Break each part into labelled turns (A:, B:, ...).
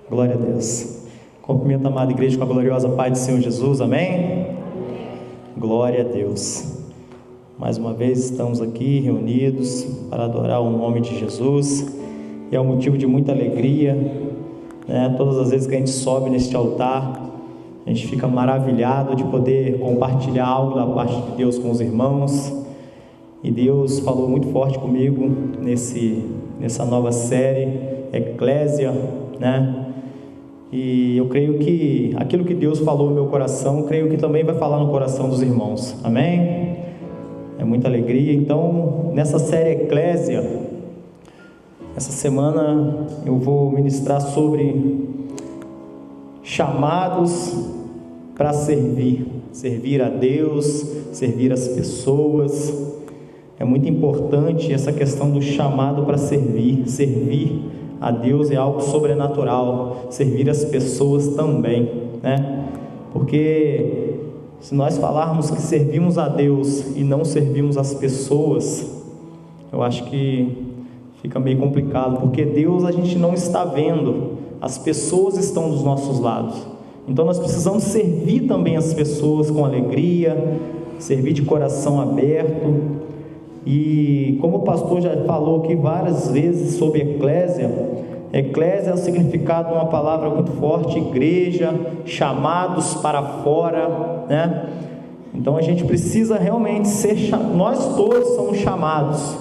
A: Glória a Deus. Cumprimento a amada igreja com a gloriosa paz do Senhor Jesus, amém? Glória a Deus. Mais uma vez estamos aqui reunidos para adorar o nome de Jesus, e é um motivo de muita alegria, né? Todas as vezes que a gente sobe neste altar, a gente fica maravilhado de poder compartilhar algo da parte de Deus com os irmãos, e Deus falou muito forte comigo nessa nova série, Eclésia, né? E eu creio que aquilo que Deus falou no meu coração, creio que também vai falar no coração dos irmãos, amém? É muita alegria. Então, nessa série Eclésia, essa semana eu vou ministrar sobre chamados para servir a Deus, servir as pessoas. É muito importante essa questão do chamado para servir a Deus é algo sobrenatural, servir as pessoas também, né? Porque se nós falarmos que servimos a Deus e não servimos as pessoas, eu acho que fica meio complicado, porque Deus a gente não está vendo, as pessoas estão dos nossos lados. Então nós precisamos servir também as pessoas com alegria, servir de coração aberto. E como o pastor já falou aqui várias vezes sobre eclésia é o significado de uma palavra muito forte, igreja, chamados para fora, né? Então a gente precisa realmente nós todos somos chamados.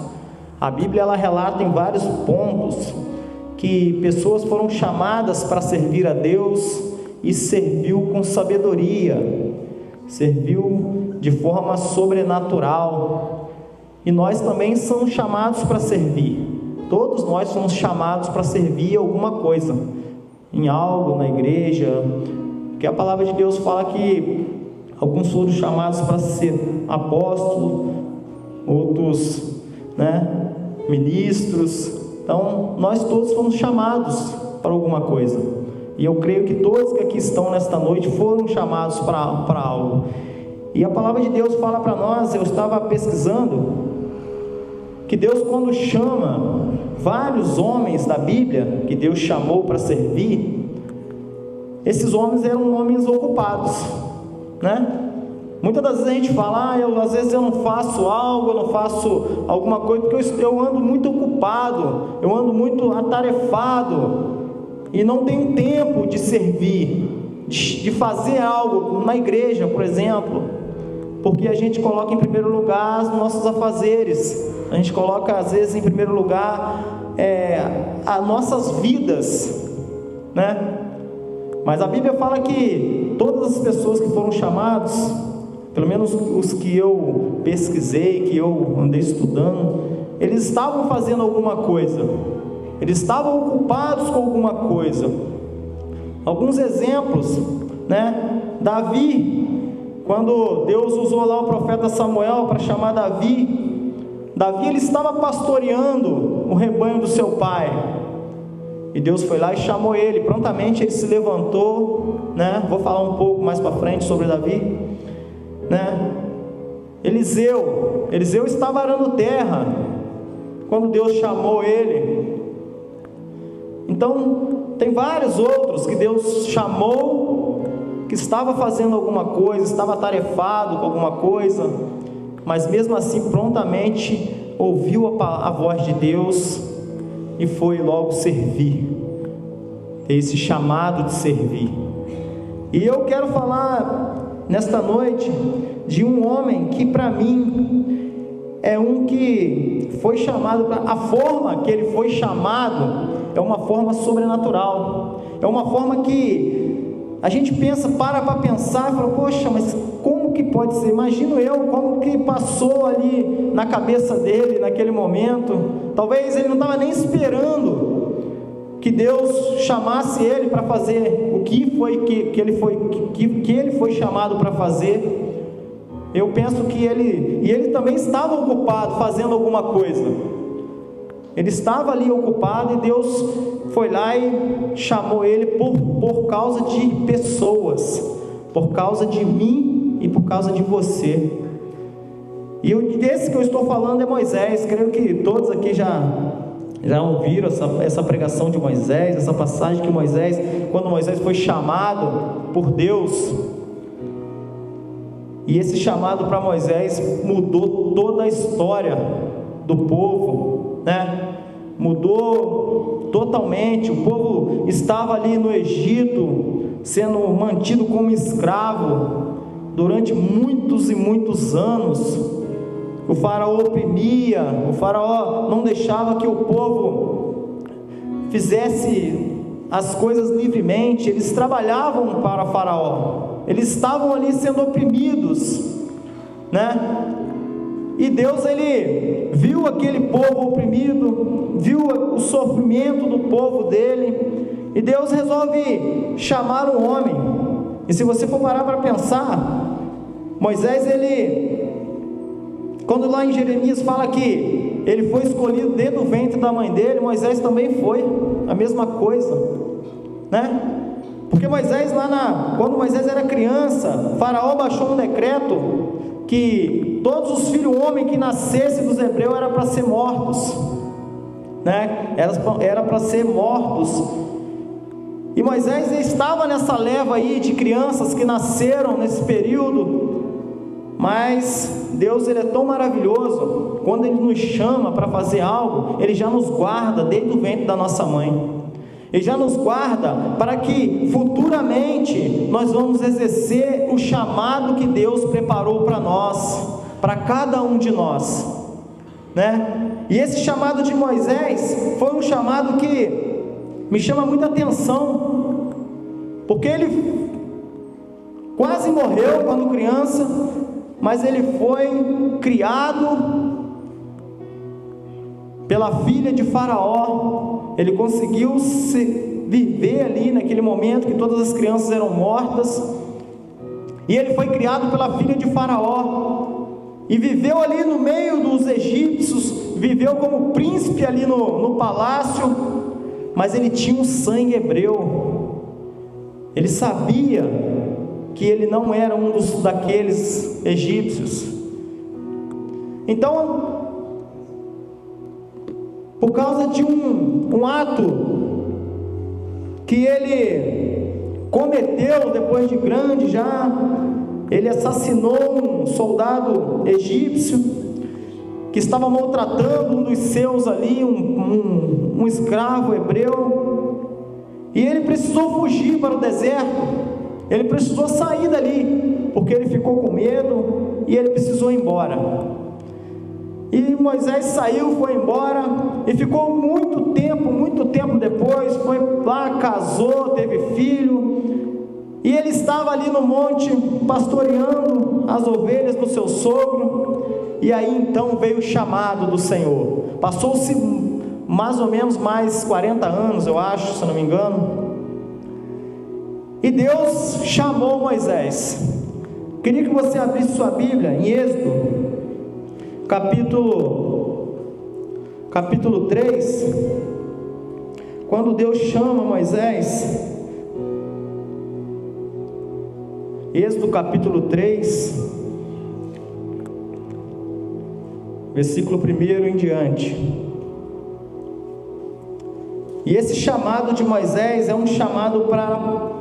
A: A Bíblia ela relata em vários pontos que pessoas foram chamadas para servir a Deus e serviu com sabedoria, serviu de forma sobrenatural. E nós também somos chamados para servir. Todos nós somos chamados para servir alguma coisa, em algo, na igreja. Porque a palavra de Deus fala que alguns foram chamados para ser apóstolos, outros, né, ministros. Então, nós todos fomos chamados para alguma coisa. E eu creio que todos que aqui estão nesta noite foram chamados para algo. E a palavra de Deus fala para nós, eu estava pesquisando, que Deus quando chama vários homens da Bíblia, que Deus chamou para servir, esses homens eram homens ocupados, né? Muitas das vezes a gente fala, às vezes eu não faço algo, eu não faço alguma coisa, porque eu ando muito ocupado, eu ando muito atarefado, e não tenho tempo de servir, de fazer algo na igreja, por exemplo, porque a gente coloca em primeiro lugar os nossos afazeres, a gente coloca às vezes em primeiro lugar as nossas vidas, né? Mas a Bíblia fala que todas as pessoas que foram chamados, pelo menos os que eu pesquisei, que eu andei estudando, eles estavam fazendo alguma coisa, eles estavam ocupados com alguma coisa. Alguns exemplos, né? Davi, quando Deus usou lá o profeta Samuel para chamar Davi, ele estava pastoreando o rebanho do seu pai, e Deus foi lá e chamou ele. Prontamente ele se levantou, né? Vou falar um pouco mais para frente sobre Davi, né? Eliseu estava arando terra quando Deus chamou ele. Então tem vários outros que Deus chamou, que estava fazendo alguma coisa, estava atarefado com alguma coisa, mas mesmo assim prontamente ouviu a voz de Deus e foi logo servir, esse chamado de servir. E eu quero falar nesta noite de um homem que para mim é um que foi chamado, a forma que ele foi chamado é uma forma sobrenatural, é uma forma que a gente para pensar e fala, poxa, mas como que pode ser? Imagino eu, como que passou ali na cabeça dele naquele momento. Talvez ele não estava nem esperando que Deus chamasse ele para fazer o que ele foi chamado para fazer. Eu penso que ele também estava ocupado fazendo alguma coisa. Ele estava ali ocupado e Deus foi lá e chamou ele por causa de pessoas, por causa de mim e por causa de você. E desse que eu estou falando é Moisés. Creio que todos aqui já Já ouviram essa pregação de Moisés, essa passagem que Moisés, quando Moisés foi chamado por Deus, e esse chamado para Moisés mudou toda a história do povo, né? Mudou totalmente. O povo estava ali no Egito, sendo mantido como escravo durante muitos e muitos anos. O faraó oprimia, o faraó não deixava que o povo fizesse as coisas livremente. Eles trabalhavam para o faraó, eles estavam ali sendo oprimidos, né? E Deus, ele viu aquele povo oprimido, viu o sofrimento do povo dele, e Deus resolve chamar um homem. E se você for parar para pensar, Moisés, quando lá em Jeremias fala que ele foi escolhido dentro do ventre da mãe dele, Moisés também foi a mesma coisa, né? Porque Moisés, quando Moisés era criança, Faraó baixou um decreto que todos os filhos homens que nascessem dos hebreus eram para ser mortos, né? Era para ser mortos. E Moisés estava nessa leva aí de crianças que nasceram nesse período. Mas Deus, ele é tão maravilhoso. Quando ele nos chama para fazer algo, ele já nos guarda desde o ventre da nossa mãe. Ele já nos guarda para que futuramente nós vamos exercer o chamado que Deus preparou para nós, para cada um de nós, né? E esse chamado de Moisés foi um chamado que me chama muita atenção, porque ele quase morreu quando criança, mas ele foi criado pela filha de Faraó. Ele conseguiu viver ali naquele momento que todas as crianças eram mortas, e ele foi criado pela filha de Faraó, e viveu ali no meio dos egípcios, viveu como príncipe ali no palácio, mas ele tinha um sangue hebreu. Ele sabia que ele não era um daqueles egípcios. Então, por causa de um ato que ele cometeu depois de grande já, ele assassinou um soldado egípcio que estava maltratando um dos seus ali, um escravo hebreu, e ele precisou fugir para o deserto. Ele precisou sair dali, porque ele ficou com medo, e ele precisou ir embora. E Moisés saiu, foi embora, e ficou muito tempo depois, foi lá, casou, teve filho, e ele estava ali no monte, pastoreando as ovelhas do seu sogro, e aí então veio o chamado do Senhor. Passou-se mais ou menos mais 40 anos, eu acho, se não me engano, e Deus chamou Moisés. Queria que você abrisse sua Bíblia em Êxodo, capítulo 3, quando Deus chama Moisés. Êxodo capítulo 3, versículo 1 em diante. E esse chamado de Moisés é um chamado para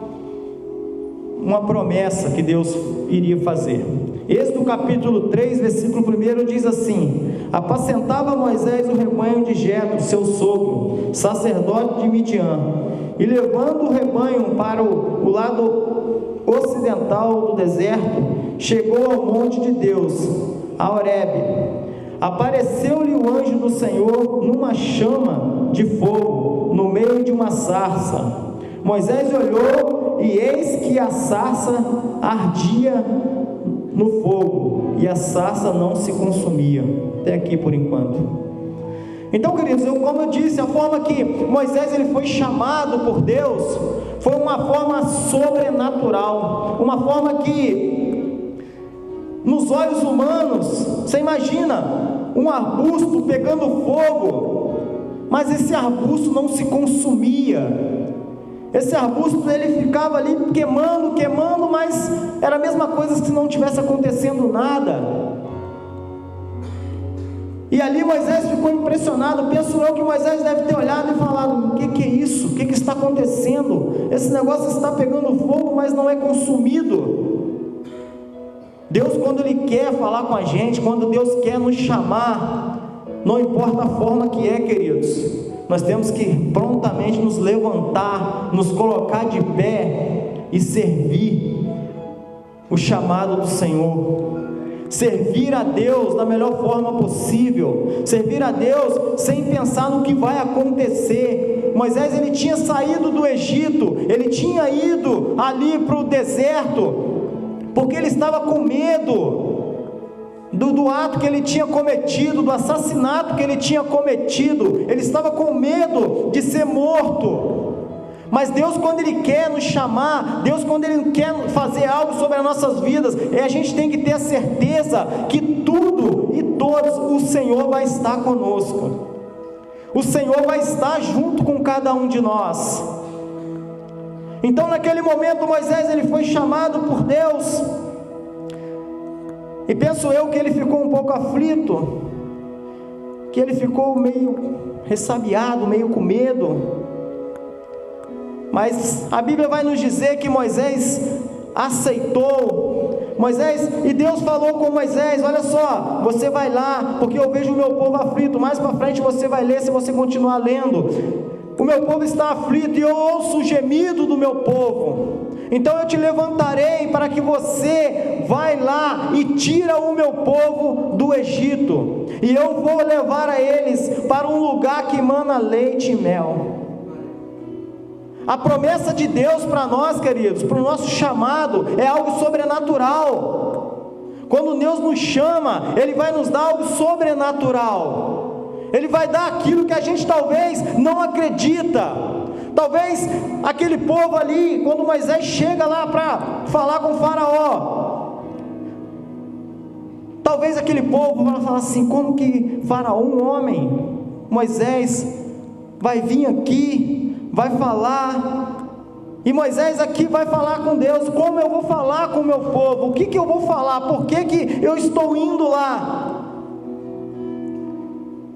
A: uma promessa que Deus iria fazer. Êxodo capítulo 3, versículo 1 diz assim: apacentava Moisés o rebanho de Jetro, seu sogro, sacerdote de Midian, e levando o rebanho para o lado ocidental do deserto, chegou ao monte de Deus, a Horebe. Apareceu-lhe o anjo do Senhor numa chama de fogo, no meio de uma sarça. Moisés olhou, e eis que a sarça ardia no fogo, e a sarça não se consumia. Até aqui por enquanto. Então, queridos, como eu disse, a forma que Moisés ele foi chamado por Deus foi uma forma sobrenatural, uma forma que nos olhos humanos, você imagina um arbusto pegando fogo, mas esse arbusto não se consumia. Esse arbusto ele ficava ali queimando, mas era a mesma coisa se não tivesse acontecendo nada. E ali Moisés ficou impressionado. Penso eu que Moisés deve ter olhado e falado: o que é isso? O que está acontecendo? Esse negócio está pegando fogo, mas não é consumido. Deus, quando Ele quer falar com a gente, quando Deus quer nos chamar, não importa a forma que é, queridos, nós temos que prontamente nos levantar, nos colocar de pé e servir o chamado do Senhor. Servir a Deus da melhor forma possível, servir a Deus sem pensar no que vai acontecer. Moisés, ele tinha saído do Egito, ele tinha ido ali para o deserto, porque ele estava com medo do ato que ele tinha cometido, do assassinato que ele tinha cometido. Ele estava com medo de ser morto. Mas Deus, quando Ele quer nos chamar, Deus, quando Ele quer fazer algo sobre as nossas vidas, a gente tem que ter a certeza que tudo e todos o Senhor vai estar conosco. O Senhor vai estar junto com cada um de nós. Então, naquele momento, Moisés, ele foi chamado por Deus, e penso eu que ele ficou um pouco aflito, que ele ficou meio ressabiado, meio com medo. Mas a Bíblia vai nos dizer que Moisés aceitou. E Deus falou com Moisés: olha só, você vai lá, porque eu vejo o meu povo aflito. Mais para frente você vai ler, se você continuar lendo. O meu povo está aflito e eu ouço o gemido do meu povo. Então eu te levantarei para que você vai lá e tira o meu povo do Egito. E eu vou levar a eles para um lugar que emana leite e mel. A promessa de Deus para nós, queridos, para o nosso chamado, é algo sobrenatural. Quando Deus nos chama, Ele vai nos dar algo sobrenatural. Ele vai dar aquilo que a gente talvez não acredita. Talvez aquele povo ali, quando Moisés chega lá para falar com o Faraó, talvez aquele povo vai falar assim: como que Faraó, um homem, Moisés, vai vir aqui, vai falar, e Moisés aqui vai falar com Deus? Como eu vou falar com o meu povo? O que eu vou falar? Por que eu estou indo lá?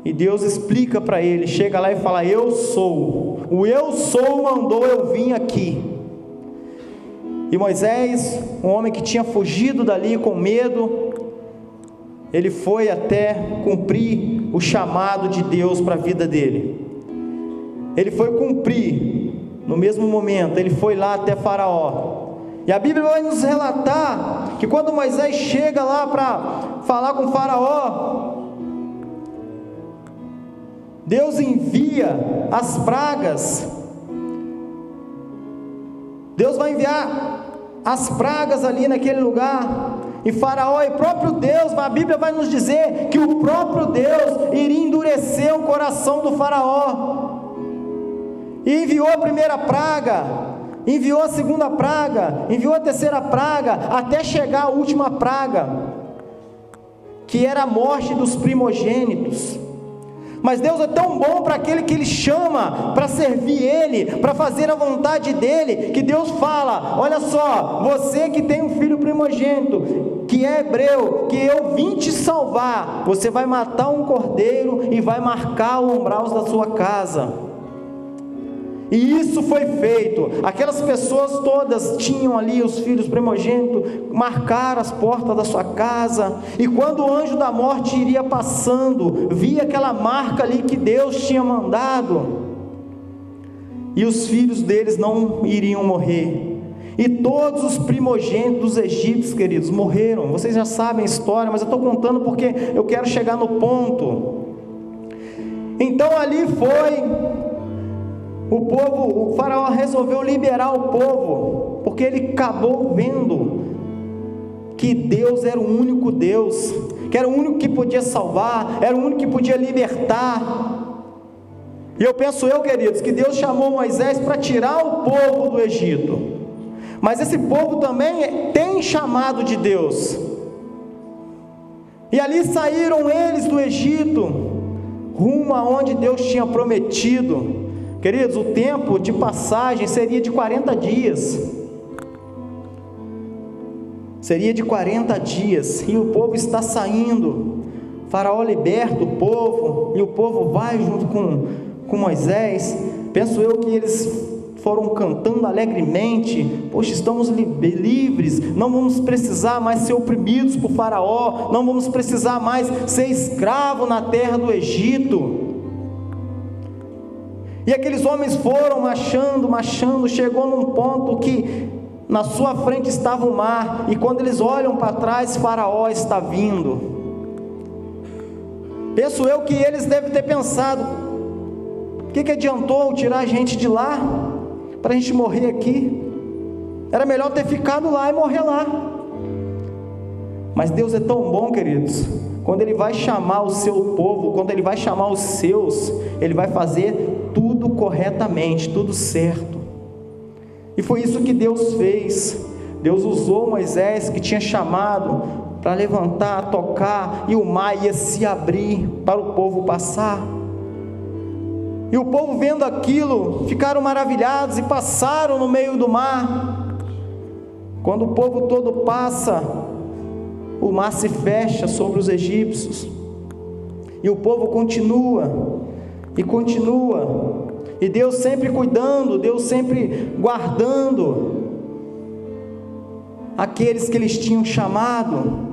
A: E Deus explica para ele, chega lá e fala: eu sou, o eu sou mandou eu vim aqui. E Moisés, um homem que tinha fugido dali com medo, ele foi até cumprir o chamado de Deus para a vida dele. Ele foi cumprir, no mesmo momento, ele foi lá até Faraó. E a Bíblia vai nos relatar que quando Moisés chega lá para falar com Faraó, Deus envia as pragas. Deus vai enviar as pragas ali naquele lugar. E Faraó, e próprio Deus, a Bíblia vai nos dizer que o próprio Deus iria endurecer o coração do Faraó. E enviou a primeira praga, enviou a segunda praga, enviou a terceira praga, até chegar a última praga, que era a morte dos primogênitos. Mas Deus é tão bom para aquele que Ele chama para servir Ele, para fazer a vontade dEle, que Deus fala: olha só, você que tem um filho primogênito, que é hebreu, que eu vim te salvar, você vai matar um cordeiro e vai marcar o umbral da sua casa. E isso foi feito. Aquelas pessoas todas tinham ali os filhos primogênitos, marcaram as portas da sua casa, e quando o anjo da morte iria passando, via aquela marca ali que Deus tinha mandado, e os filhos deles não iriam morrer. E todos os primogênitos dos egípcios, queridos, morreram. Vocês já sabem a história, mas eu estou contando porque eu quero chegar no ponto. Então ali foi... o Faraó resolveu liberar o povo, porque ele acabou vendo que Deus era o único Deus, que era o único que podia salvar, era o único que podia libertar. E eu penso, queridos, que Deus chamou Moisés para tirar o povo do Egito, mas esse povo também tem chamado de Deus. E ali saíram eles do Egito, rumo aonde Deus tinha prometido. Queridos, o tempo de passagem seria de 40 dias. Seria de 40 dias. E o povo está saindo. Faraó liberta o povo, e o povo vai junto com Moisés. Penso eu que eles foram cantando alegremente: poxa, estamos livres, não vamos precisar mais ser oprimidos por Faraó, não vamos precisar mais ser escravo na terra do Egito. E aqueles homens foram marchando, chegou num ponto que na sua frente estava o mar, e quando eles olham para trás, Faraó está vindo. Penso eu que eles devem ter pensado: o que adiantou tirar a gente de lá, para a gente morrer aqui? Era melhor ter ficado lá e morrer lá. Mas Deus é tão bom, queridos, quando Ele vai chamar o seu povo, quando Ele vai chamar os seus, Ele vai fazer tudo corretamente, tudo certo. E foi isso que Deus fez. Deus usou Moisés, que tinha chamado, para levantar, tocar, e o mar ia se abrir para o povo passar. E o povo, vendo aquilo, ficaram maravilhados e passaram no meio do mar. Quando o povo todo passa, o mar se fecha sobre os egípcios, e o povo continua, e Deus sempre cuidando, Deus sempre guardando aqueles que eles tinham chamado.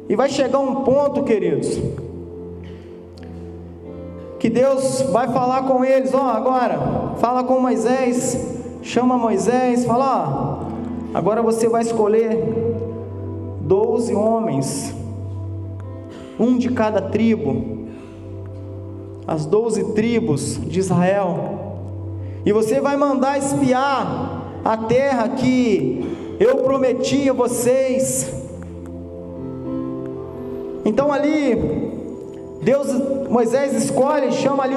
A: E vai chegar um ponto, queridos, que Deus vai falar com eles: agora, fala com Moisés, chama Moisés, fala: agora você vai escolher 12 homens, um de cada tribo, as 12 tribos de Israel, e você vai mandar espiar a terra que eu prometi a vocês. Então ali, Moisés escolhe, chama ali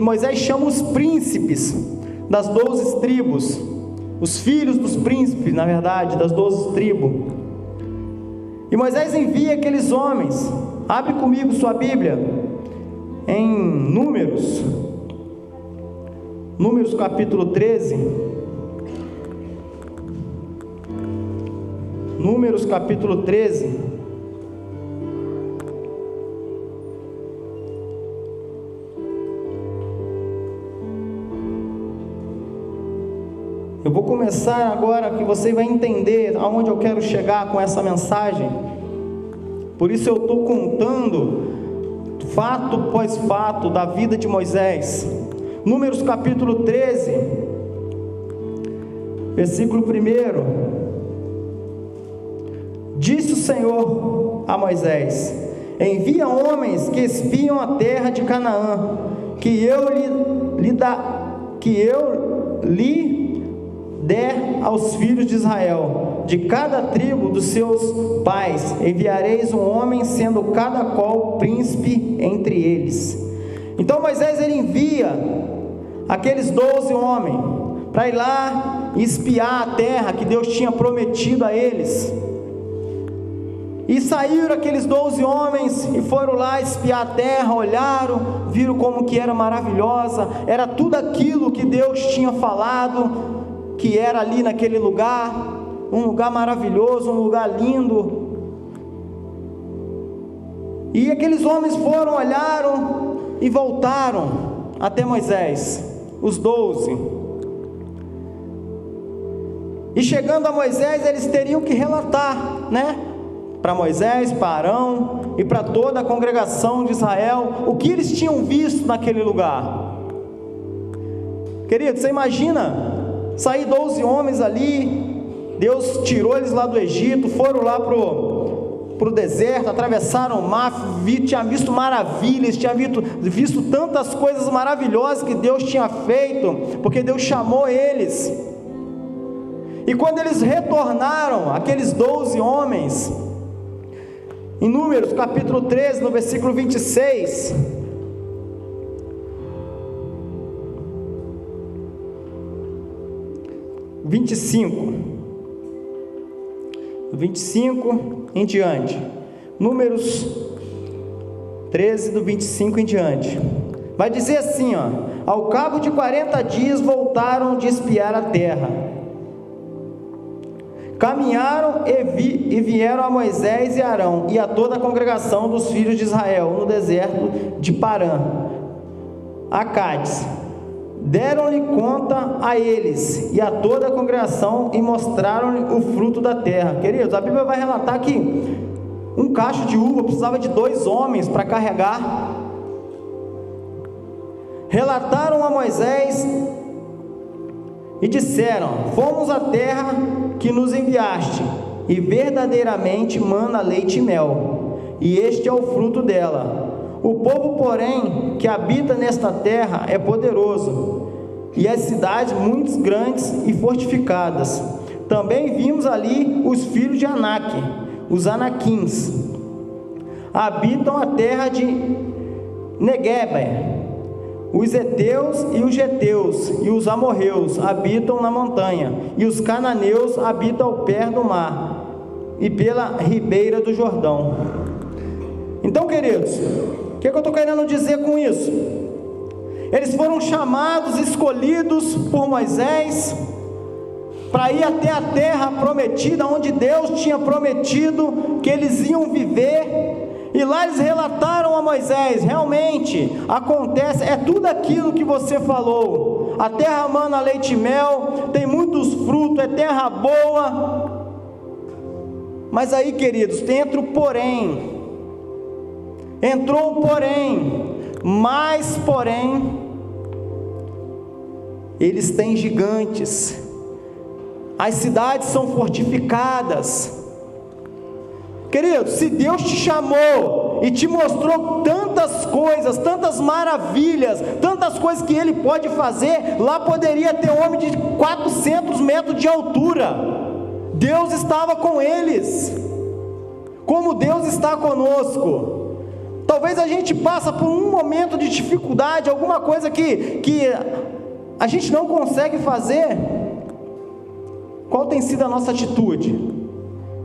A: Moisés chama os príncipes das 12 tribos, os filhos dos príncipes, na verdade, das 12 tribos, e Moisés envia aqueles homens. Abre comigo sua Bíblia, em Números capítulo 13, Números capítulo 13, eu vou começar agora, que você vai entender aonde eu quero chegar com essa mensagem. Por isso eu estou contando fato após fato da vida de Moisés. Números capítulo 13, versículo 1: disse o Senhor a Moisés: envia homens que espiam a terra de Canaã, que eu lhe der aos filhos de Israel. De cada tribo dos seus pais enviareis um homem, sendo cada qual príncipe entre eles. Então Moisés, ele envia aqueles 12 homens para ir lá e espiar a terra que Deus tinha prometido a eles. E saíram aqueles 12 homens e foram lá espiar a terra, olharam, viram como que era maravilhosa, era tudo aquilo que Deus tinha falado que era ali naquele lugar, um lugar maravilhoso, um lugar lindo. E aqueles homens foram, olharam e voltaram até Moisés, os 12. E chegando a Moisés, eles teriam que relatar, para Moisés, para Arão e para toda a congregação de Israel, o que eles tinham visto naquele lugar. Querido, você imagina sair 12 homens ali? Deus tirou eles lá do Egito, foram lá para o deserto, atravessaram o mar, tinha visto maravilhas, tinha visto tantas coisas maravilhosas que Deus tinha feito, porque Deus chamou eles. E quando eles retornaram, aqueles 12 homens, em Números capítulo 13, no versículo 26, do 25 em diante, Números 13, do 25 em diante, vai dizer assim: ao cabo de 40 dias voltaram de espiar a terra. caminharam e vieram a Moisés e Arão e a toda a congregação dos filhos de Israel no deserto de Parã, a Cádiz. Deram-lhe conta a eles e a toda a congregação e mostraram-lhe o fruto da terra. Queridos, a Bíblia vai relatar que um cacho de uva precisava de 2 homens para carregar. Relataram a Moisés e disseram: fomos à terra que nos enviaste, e verdadeiramente mana leite e mel, e este é o fruto dela. O povo, porém, que habita nesta terra é poderoso, e as cidades muito grandes e fortificadas. Também vimos ali os filhos de Anak, os Anaquins, habitam a terra de Neguebe. Os heteus e os geteus e os amorreus habitam na montanha, e os cananeus habitam ao pé do mar e pela ribeira do Jordão. Então, queridos, o que eu estou querendo dizer com isso? Eles foram chamados, escolhidos por Moisés para ir até a terra prometida, onde Deus tinha prometido que eles iam viver. E lá eles relataram a Moisés: realmente acontece, é tudo aquilo que você falou, a terra mana leite e mel, tem muitos frutos, é terra boa. Mas aí, queridos, entrou o porém, mas porém, eles têm gigantes, as cidades são fortificadas. Querido, se Deus te chamou e te mostrou tantas coisas, tantas maravilhas, tantas coisas que Ele pode fazer, lá poderia ter um homem de 400 metros de altura. Deus estava com eles, como Deus está conosco. Talvez a gente passa por um momento de dificuldade, alguma coisa que a gente não consegue fazer. Qual tem sido a nossa atitude?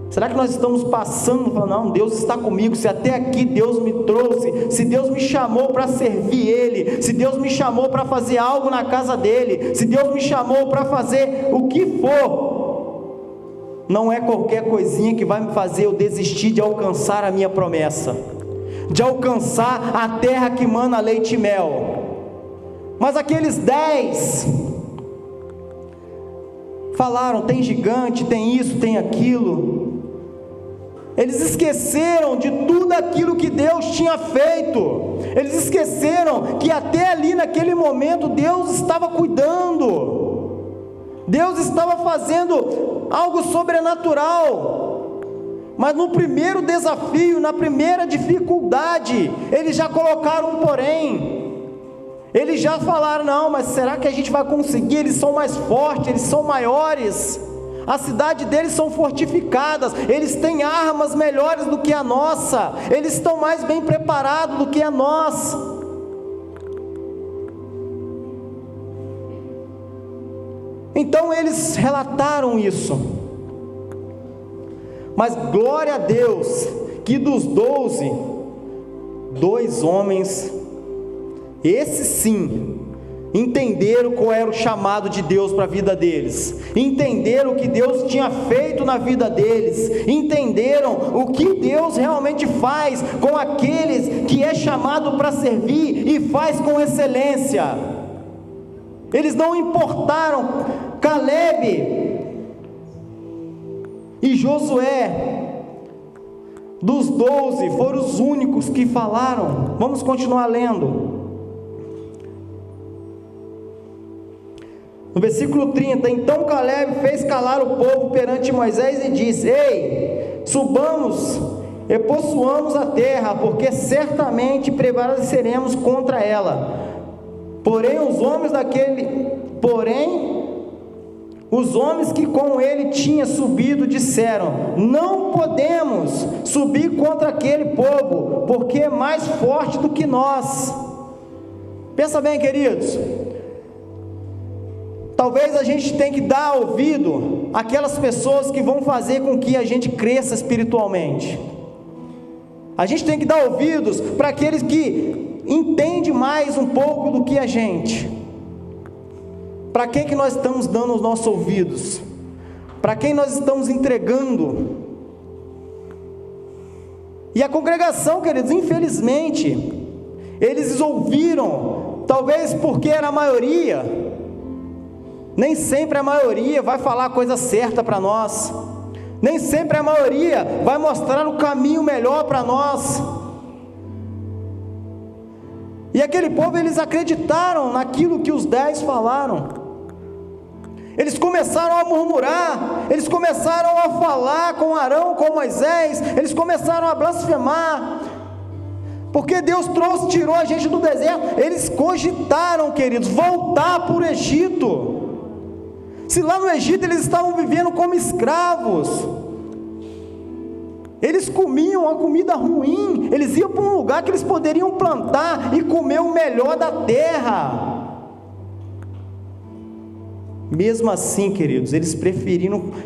A: Será que nós estamos passando, falando: não, Deus está comigo, se até aqui Deus me trouxe, se Deus me chamou para servir Ele, se Deus me chamou para fazer algo na casa dEle, se Deus me chamou para fazer o que for, não é qualquer coisinha que vai me fazer eu desistir de alcançar a minha promessa, de alcançar a terra que mana leite e mel. Mas aqueles 10 falaram: tem gigante, tem isso, tem aquilo. Eles esqueceram de tudo aquilo que Deus tinha feito. Eles esqueceram que até ali naquele momento Deus estava cuidando, Deus estava fazendo algo sobrenatural. Mas no primeiro desafio, na primeira dificuldade, eles já colocaram um porém. Eles já falaram: não, mas será que a gente vai conseguir? Eles são mais fortes, eles são maiores, a cidade deles são fortificadas, eles têm armas melhores do que a nossa, eles estão mais bem preparados do que a nós. Então eles relataram isso. Mas glória a Deus, que dos 12, 2 homens, esses sim, entenderam qual era o chamado de Deus para a vida deles, entenderam o que Deus tinha feito na vida deles, entenderam o que Deus realmente faz com aqueles que é chamado para servir e faz com excelência. Eles não importaram. Caleb e Josué, dos 12, foram os únicos que falaram. Vamos continuar lendo. No versículo 30, então Caleb fez calar o povo perante Moisés e disse: ei, subamos e possuamos a terra, porque certamente prevaleceremos contra ela. Porém os homens que com ele tinha subido disseram: não podemos subir contra aquele povo, porque é mais forte do que nós. Pensa bem, queridos, talvez a gente tenha que dar ouvido àquelas pessoas que vão fazer com que a gente cresça espiritualmente. A gente tem que dar ouvidos para aqueles que entendem mais um pouco do que a gente. Para quem que nós estamos dando os nossos ouvidos? Para quem nós estamos entregando? E a congregação, queridos, infelizmente, eles ouviram, talvez porque era a maioria. Nem sempre a maioria vai falar a coisa certa para nós. Nem sempre a maioria vai mostrar o caminho melhor para nós. E aquele povo, eles acreditaram naquilo que os 10 falaram. Eles começaram a murmurar, eles começaram a falar com Arão, com Moisés, eles começaram a blasfemar, porque Deus tirou a gente do deserto. Eles cogitaram, queridos, voltar para o Egito. Se lá no Egito eles estavam vivendo como escravos, eles comiam uma comida ruim, eles iam para um lugar que eles poderiam plantar e comer o melhor da terra. Mesmo assim, queridos, eles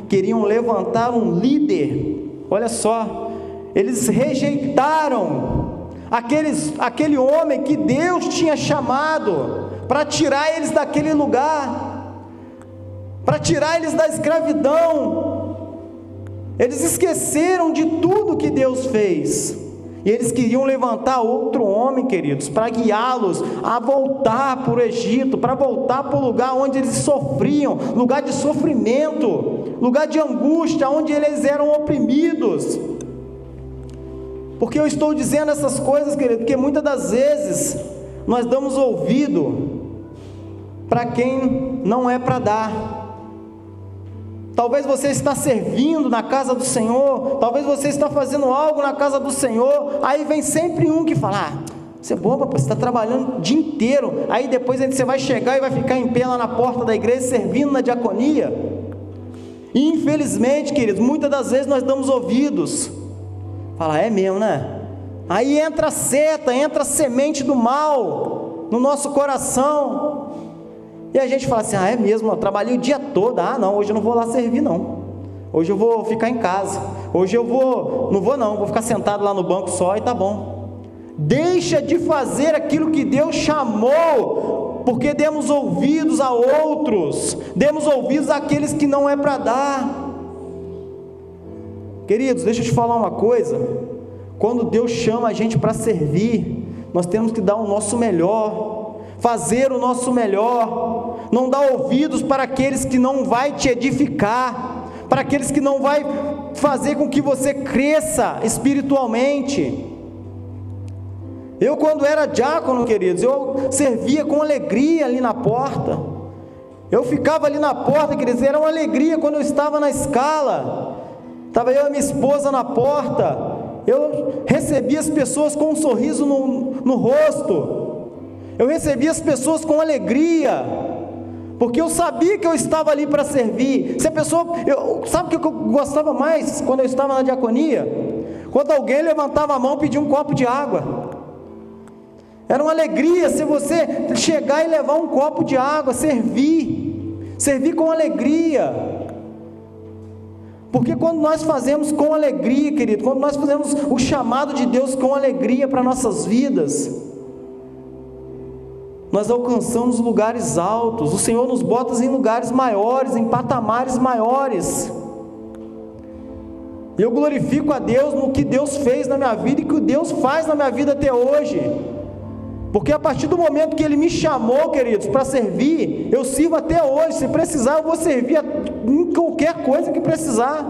A: queriam levantar um líder. Olha só, eles rejeitaram aquele homem que Deus tinha chamado para tirar eles daquele lugar, para tirar eles da escravidão. Eles esqueceram de tudo que Deus fez, e eles queriam levantar outro homem, queridos, para guiá-los a voltar para o Egito, para voltar para o lugar onde eles sofriam, lugar de sofrimento, lugar de angústia, onde eles eram oprimidos. Porque eu estou dizendo essas coisas, querido, porque muitas das vezes nós damos ouvido para quem não é para dar. Talvez você está servindo na casa do Senhor, talvez você está fazendo algo na casa do Senhor, aí vem sempre um que fala: você é boba, você está trabalhando o dia inteiro, aí depois você vai chegar e vai ficar em pé lá na porta da igreja, servindo na diaconia. E infelizmente, queridos, muitas das vezes nós damos ouvidos, fala: é mesmo, né? Aí entra a seta, entra a semente do mal no nosso coração, e a gente fala assim: é mesmo, eu trabalhei o dia todo, não, hoje eu não vou lá servir não, hoje eu vou ficar em casa, hoje eu vou ficar sentado lá no banco só e tá bom. Deixa de fazer aquilo que Deus chamou, porque demos ouvidos a outros, demos ouvidos àqueles que não é para dar. Queridos, deixa eu te falar uma coisa, quando Deus chama a gente para servir, nós temos que dar o nosso melhor, fazer o nosso melhor, não dar ouvidos para aqueles que não vai te edificar, para aqueles que não vai fazer com que você cresça espiritualmente. Eu, quando era diácono, queridos, eu servia com alegria ali na porta, eu ficava ali na porta, queridos, era uma alegria quando eu estava na escala, estava eu e minha esposa na porta, eu recebia as pessoas com um sorriso no rosto, eu recebia as pessoas com alegria, porque eu sabia que eu estava ali para servir. Se a pessoa, sabe o que eu gostava mais quando eu estava na diaconia? Quando alguém levantava a mão e pedia um copo de água. Era uma alegria se você chegar e levar um copo de água, servir com alegria. Porque quando nós fazemos com alegria, querido, quando nós fazemos o chamado de Deus com alegria para nossas vidas, nós alcançamos lugares altos. O Senhor nos bota em lugares maiores, em patamares maiores. Eu glorifico a Deus no que Deus fez na minha vida e que Deus faz na minha vida até hoje, porque a partir do momento que Ele me chamou, queridos, para servir, eu sirvo até hoje. Se precisar, eu vou servir em qualquer coisa que precisar.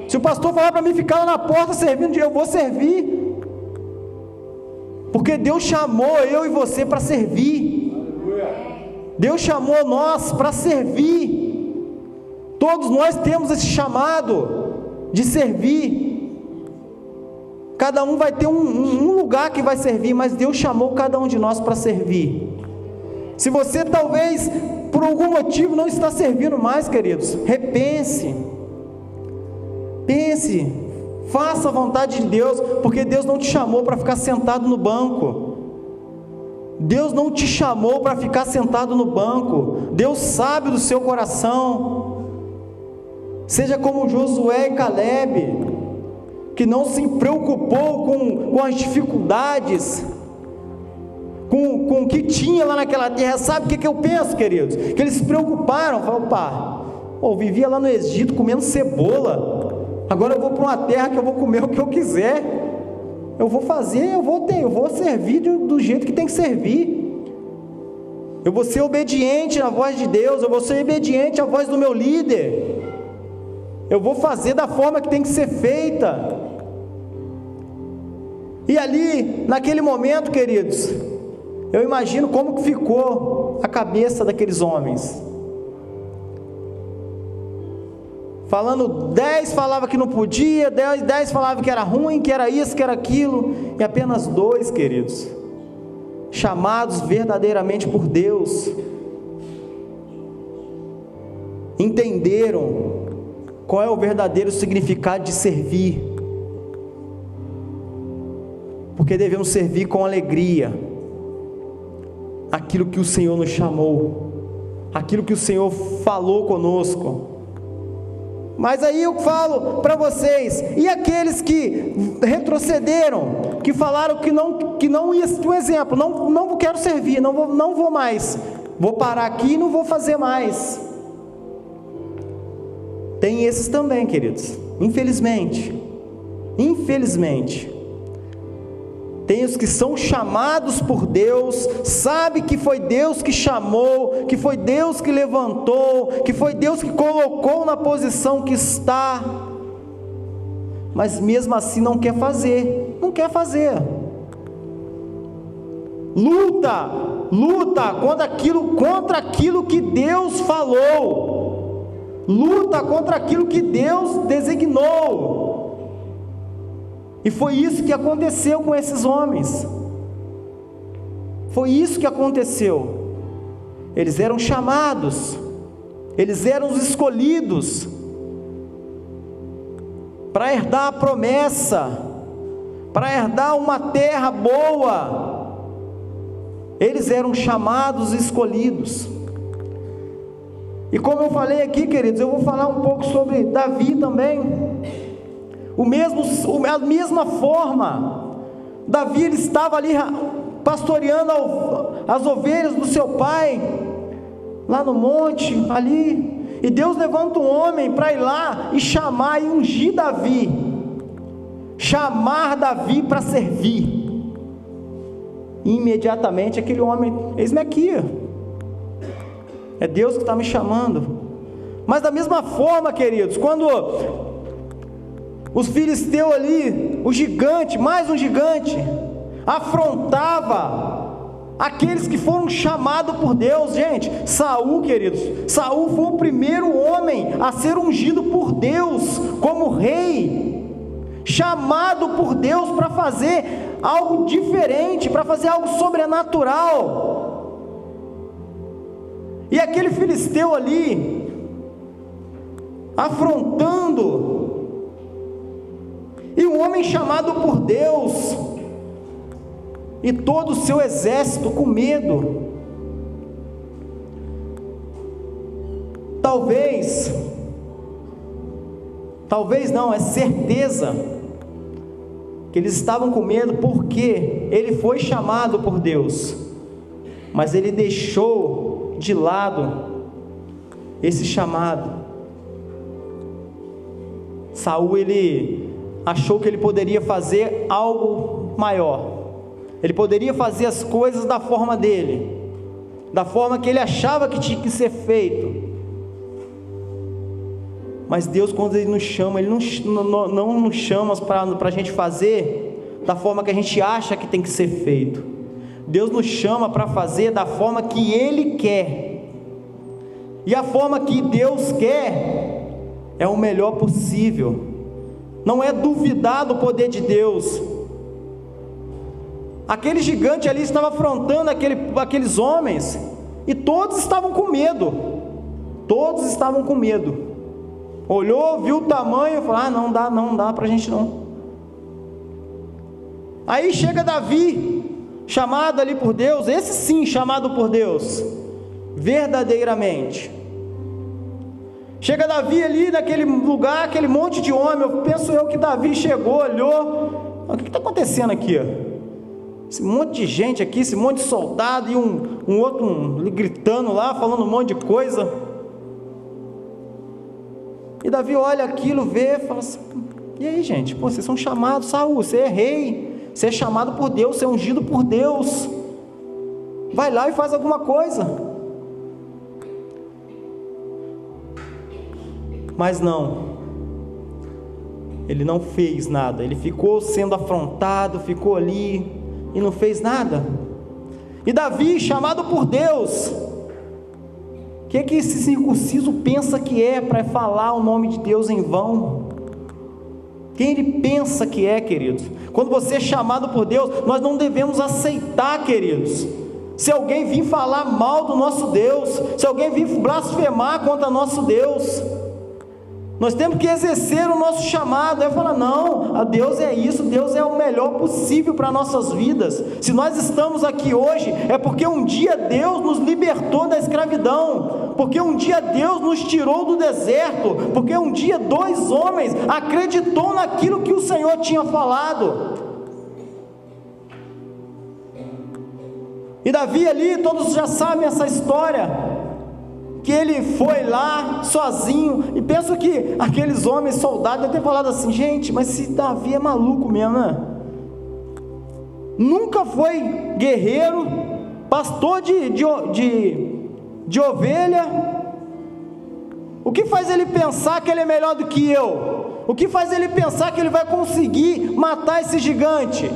A: Se o pastor falar para mim ficar lá na porta servindo, eu vou servir, porque Deus chamou eu e você para servir. Deus chamou nós para servir. Todos nós temos esse chamado de servir. Cada um vai ter um lugar que vai servir, mas Deus chamou cada um de nós para servir. Se você talvez por algum motivo não está servindo mais, queridos, repense, pense, faça a vontade de Deus, porque Deus não te chamou para ficar sentado no banco. Deus não te chamou para ficar sentado no banco. Deus sabe do seu coração. Seja como Josué e Calebe, que não se preocupou com as dificuldades, com o que tinha lá naquela terra. Sabe o que eu penso, queridos? Que eles se preocuparam, falaram: opa, Eu vivia lá no Egito comendo cebola, agora eu vou para uma terra que eu vou comer o que eu quiser. Eu vou fazer, eu vou servir do jeito que tem que servir. Eu vou ser obediente à voz de Deus, eu vou ser obediente à voz do meu líder. Eu vou fazer da forma que tem que ser feita. E ali, naquele momento, queridos, eu imagino como que ficou a cabeça daqueles homens. Falando, 10 falavam que não podia, 10 falavam que era ruim, que era isso, que era aquilo, e apenas 2, queridos, chamados verdadeiramente por Deus, entenderam qual é o verdadeiro significado de servir, porque devemos servir com alegria aquilo que o Senhor nos chamou, aquilo que o Senhor falou conosco. Mas aí eu falo para vocês, e aqueles que retrocederam, que falaram que não ia, um exemplo, não quero servir, não vou mais, vou parar aqui e não vou fazer mais. Tem esses também, queridos, infelizmente, tem os que são chamados por Deus, sabe que foi Deus que chamou, que foi Deus que levantou, que foi Deus que colocou na posição que está, mas mesmo assim não quer fazer, luta contra aquilo que Deus falou, luta contra aquilo que Deus designou. E foi isso que aconteceu com esses homens. Foi isso que aconteceu. Eles eram chamados, eles eram os escolhidos para herdar a promessa, para herdar uma terra boa. Eles eram chamados e escolhidos. E como eu falei aqui, queridos, eu vou falar um pouco sobre Davi também. A mesma forma, Davi, ele estava ali pastoreando as ovelhas do seu pai, lá no monte, ali, e Deus levanta um homem para ir lá e chamar e ungir Davi, chamar Davi para servir, e imediatamente aquele homem, eis-me aqui, é Deus que está me chamando. Mas da mesma forma, queridos, quando os filisteus ali, o gigante, mais um gigante, afrontava aqueles que foram chamados por Deus. Gente, Saul, queridos, Saul foi o primeiro homem a ser ungido por Deus como rei, chamado por Deus para fazer algo diferente, para fazer algo sobrenatural. E aquele filisteu ali, afrontando, e um homem chamado por Deus, e todo o seu exército com medo. Talvez não, é certeza que eles estavam com medo, porque ele foi chamado por Deus, mas ele deixou de lado esse chamado. Saul, ele achou que ele poderia fazer algo maior, ele poderia fazer as coisas da forma dele, da forma que ele achava que tinha que ser feito. Mas Deus, quando Ele nos chama, Ele não nos chama para a gente fazer da forma que a gente acha que tem que ser feito. Deus nos chama para fazer da forma que Ele quer, e a forma que Deus quer é o melhor possível. Não é duvidar do poder de Deus. Aquele gigante ali estava afrontando aqueles homens, e todos estavam com medo. Olhou, viu o tamanho, falou: não dá para a gente não. Aí chega Davi, chamado ali por Deus, esse sim, chamado por Deus, verdadeiramente. Chega Davi ali naquele lugar, aquele monte de homem. Eu penso que Davi chegou, olhou: o que está acontecendo aqui? Esse monte de gente aqui, esse monte de soldado, e um outro gritando lá, falando um monte de coisa. E Davi olha aquilo, vê, fala assim: e aí, gente, pô, vocês são chamados, Saul, você é rei, você é chamado por Deus, você é ungido por Deus, vai lá e faz alguma coisa. Mas não, ele não fez nada, ele ficou sendo afrontado, ficou ali e não fez nada. E Davi, chamado por Deus, o que esse circunciso pensa que é para falar o nome de Deus em vão? Quem ele pensa que é, queridos? Quando você é chamado por Deus, nós não devemos aceitar, queridos, se alguém vir falar mal do nosso Deus, se alguém vir blasfemar contra nosso Deus. Nós temos que exercer o nosso chamado, é falar: não, a Deus é isso, Deus é o melhor possível para nossas vidas. Se nós estamos aqui hoje, é porque um dia Deus nos libertou da escravidão, porque um dia Deus nos tirou do deserto, porque um dia 2 homens acreditou naquilo que o Senhor tinha falado. E Davi ali, todos já sabem essa história, que ele foi lá sozinho, e penso que aqueles homens, soldados, devem ter falado assim: gente, mas se Davi é maluco mesmo, né? Nunca foi guerreiro, pastor de ovelha, o que faz ele pensar que ele é melhor do que eu? O que faz ele pensar que ele vai conseguir matar esse gigante?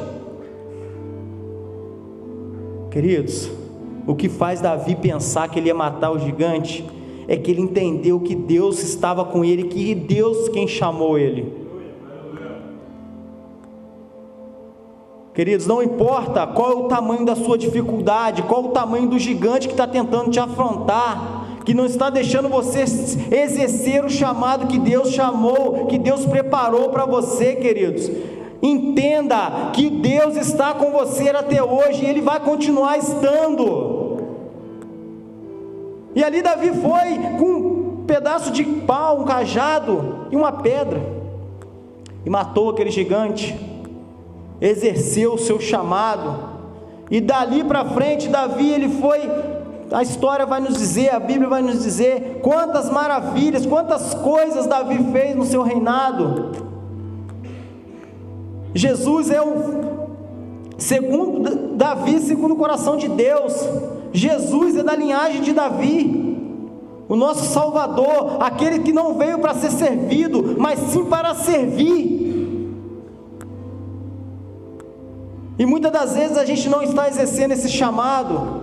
A: Queridos, o que faz Davi pensar que ele ia matar o gigante é que ele entendeu que Deus estava com ele, que Deus quem chamou ele. Queridos, não importa qual é o tamanho da sua dificuldade, qual é o tamanho do gigante que está tentando te afrontar, que não está deixando você exercer o chamado que Deus chamou, que Deus preparou para você, queridos. Entenda que Deus está com você até hoje, e Ele vai continuar estando. E ali Davi foi com um pedaço de pau, um cajado e uma pedra, e matou aquele gigante, exerceu o seu chamado. E dali para frente Davi, ele foi, a história vai nos dizer, a Bíblia vai nos dizer quantas maravilhas, quantas coisas Davi fez no seu reinado. Jesus é segundo Davi, segundo o coração de Deus. Jesus é da linhagem de Davi, o nosso Salvador, aquele que não veio para ser servido, mas sim para servir. E muitas das vezes a gente não está exercendo esse chamado,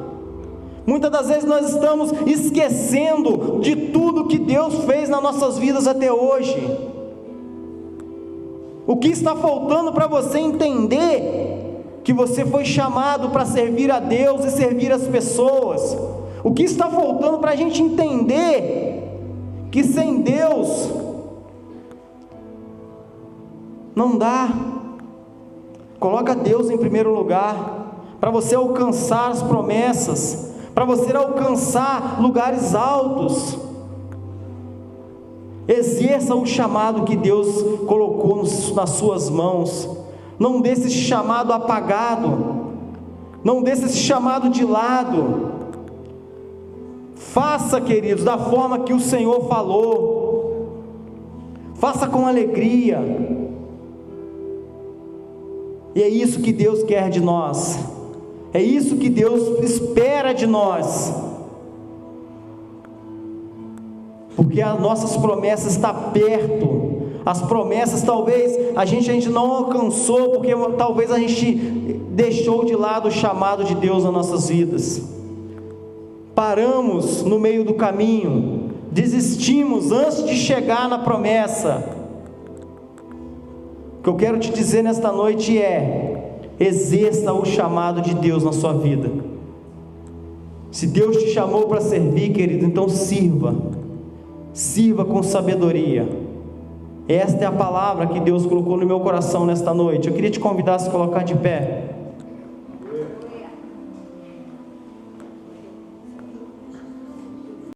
A: muitas das vezes nós estamos esquecendo de tudo que Deus fez nas nossas vidas até hoje. O que está faltando para você entender que você foi chamado para servir a Deus e servir as pessoas? O que está faltando para a gente entender que sem Deus não dá? Coloca Deus em primeiro lugar, para você alcançar as promessas, para você alcançar lugares altos. Exerça o chamado que Deus colocou nas suas mãos. Não deixe esse chamado apagado, não deixe esse chamado de lado. Faça, queridos, da forma que o Senhor falou, faça com alegria. E é isso que Deus quer de nós, é isso que Deus espera de nós, porque as nossas promessas estão perto. As promessas talvez a gente não alcançou, porque talvez a gente deixou de lado o chamado de Deus nas nossas vidas, paramos no meio do caminho, desistimos antes de chegar na promessa. O que eu quero te dizer nesta noite é: exerça o chamado de Deus na sua vida. Se Deus te chamou para servir, querido, então sirva com sabedoria. Esta é a palavra que Deus colocou no meu coração nesta noite. Eu queria te convidar a se colocar de pé.